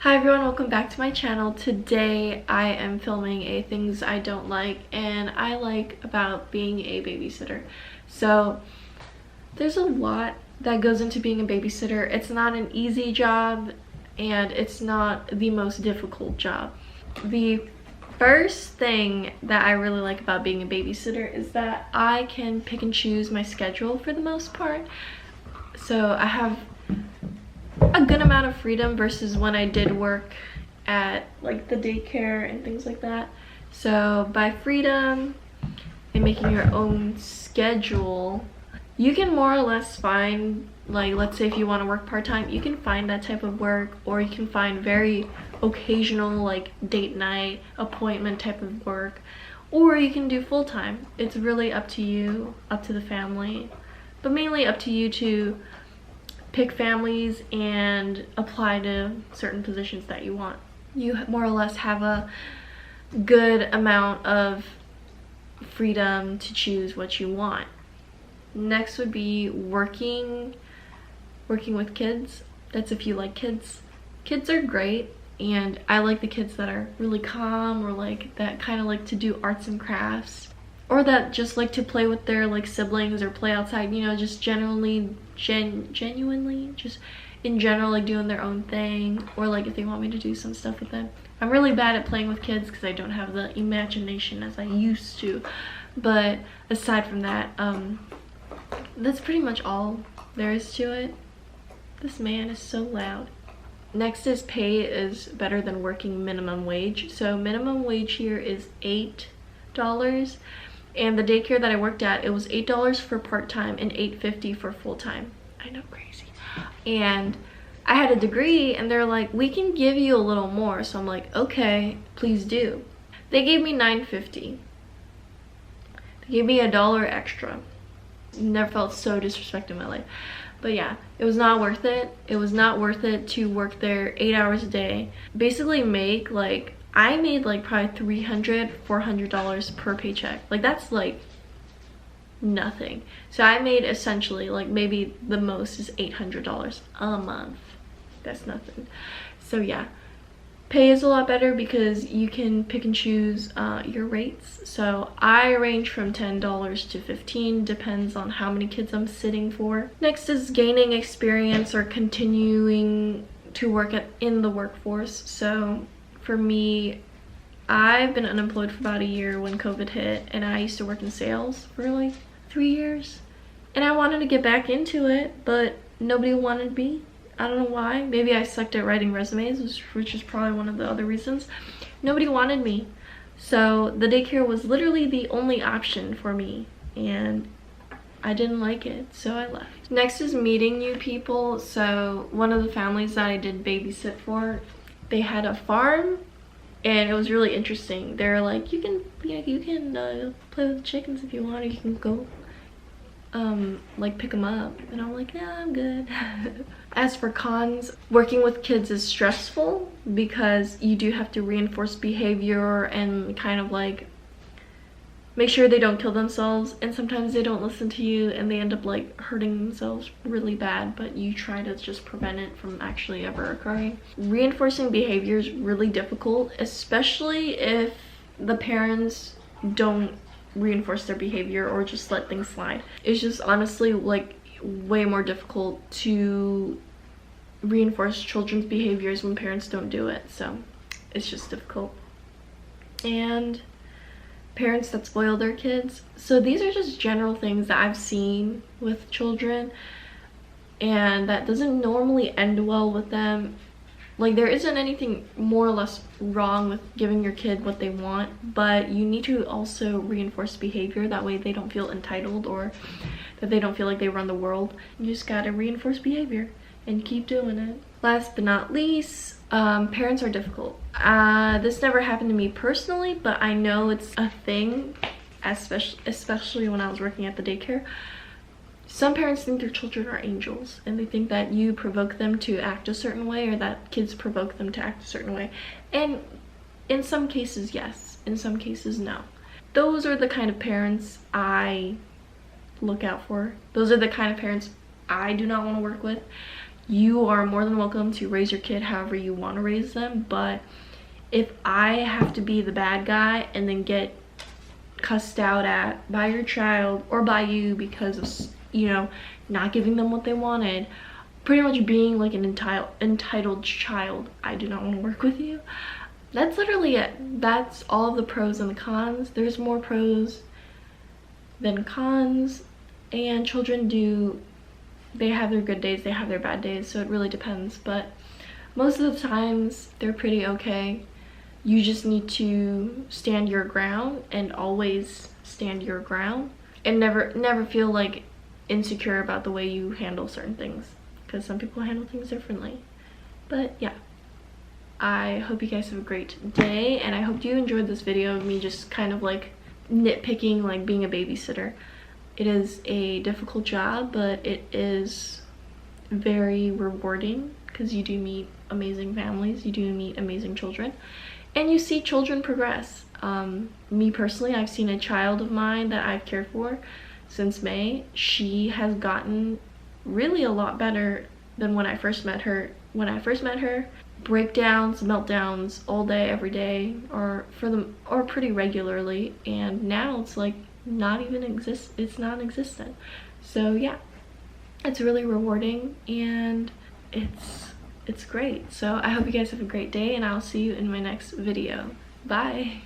Hi everyone, welcome back to my channel. Today I am filming a things I don't like and I like about being a babysitter. So there's a lot that goes into being a babysitter. It's not an easy job and it's not the most difficult job. The first thing that I really like about being a babysitter is that I can pick and choose my schedule for the most part. So I have a good amount of freedom versus when I did work at like the daycare and things like that. So by freedom and making your own schedule, you can more or less find, like, let's say if you want to work part-time, you can find that type of work, or you can find very occasional like date night appointment type of work, or you can do full-time. It's really up to you, up to the family, but mainly up to you to pick families and apply to certain positions that you want. You more or less have a good amount of freedom to choose what you want. Next would be working with kids. That's if you like kids. Kids are great, and I like the kids that are really calm, or like that kind of like to do arts and crafts, or that just like to play with their like siblings or play outside, you know, just genuinely just in general, like doing their own thing, or like if they want me to do some stuff with them. I'm really bad at playing with kids because I don't have the imagination as I used to, but aside from that, that's pretty much all there is to it. This man is so loud. Next is pay is better than working minimum wage. So minimum wage here is $8, and the daycare that I worked at, it was $8 for part-time and $8.50 for full-time. I know, crazy. And I had a degree and they're like, we can give you a little more. So I'm like, okay, please do. They gave me $9.50. They gave me $1 extra. Never felt so disrespected in my life. But yeah, it was not worth it. It was not worth it to work there 8 hours a day. Basically make like, I made like probably $300, $400 per paycheck. Like that's like nothing. So I made essentially like maybe the most is $800 a month. That's nothing. So yeah, pay is a lot better because you can pick and choose your rates. So I range from $10 to $15, depends on how many kids I'm sitting for. Next is gaining experience or continuing to work in the workforce. So for me, I've been unemployed for about a year when COVID hit, and I used to work in sales for like 3 years, and I wanted to get back into it, but nobody wanted me. I don't know why. Maybe I sucked at writing resumes, which is probably one of the other reasons. Nobody wanted me, so the daycare was literally the only option for me, and I didn't like it, so I left. Next is meeting new people. So one of the families that I did babysit for, they had a farm, and it was really interesting. They're like, you can play with the chickens if you want, or you can go like pick them up. And I'm like, yeah, I'm good. As for cons, working with kids is stressful because you do have to reinforce behavior and kind of like make sure they don't kill themselves, and sometimes they don't listen to you and they end up like hurting themselves really bad, but you try to just prevent it from actually ever occurring. Reinforcing behavior is really difficult, especially if the parents don't reinforce their behavior or just let things slide. It's just honestly like way more difficult to reinforce children's behaviors when parents don't do it, so it's just difficult. And parents that spoil their kids. So these are just general things that I've seen with children, and that doesn't normally end well with them. Like, there isn't anything more or less wrong with giving your kid what they want, but you need to also reinforce behavior. That way they don't feel entitled, or that they don't feel like they run the world. You just gotta reinforce behavior and keep doing it. Last but not least, parents are difficult. This never happened to me personally, but I know it's a thing, especially when I was working at the daycare. Some parents think their children are angels, and they think that you provoke them to act a certain way, or that kids provoke them to act a certain way. And in some cases, yes. In some cases, no. Those are the kind of parents I look out for. Those are the kind of parents I do not want to work with. You are more than welcome to raise your kid however you want to raise them, but if I have to be the bad guy and then get cussed out at by your child or by you because of, you know, not giving them what they wanted, pretty much being like an entitled child, I do not want to work with you. That's literally it. That's all of the pros and the cons. There's more pros than cons, and children they have their good days, they have their bad days, so it really depends, but most of the times they're pretty okay. You just need to stand your ground, and always stand your ground, and never feel like insecure about the way you handle certain things, because some people handle things differently. But yeah, I hope you guys have a great day, and I hope you enjoyed this video of me just kind of like nitpicking like being a babysitter. It is a difficult job, but it is very rewarding because you do meet amazing families, you do meet amazing children, and you see children progress. Me personally, I've seen a child of mine that I've cared for since May. She has gotten really a lot better than when I first met her. When I first met her, breakdowns, meltdowns all day, every day, or pretty regularly, and now it's like it's non-existent. So yeah, it's really rewarding, and it's great. So I hope you guys have a great day, and I'll see you in my next video. Bye.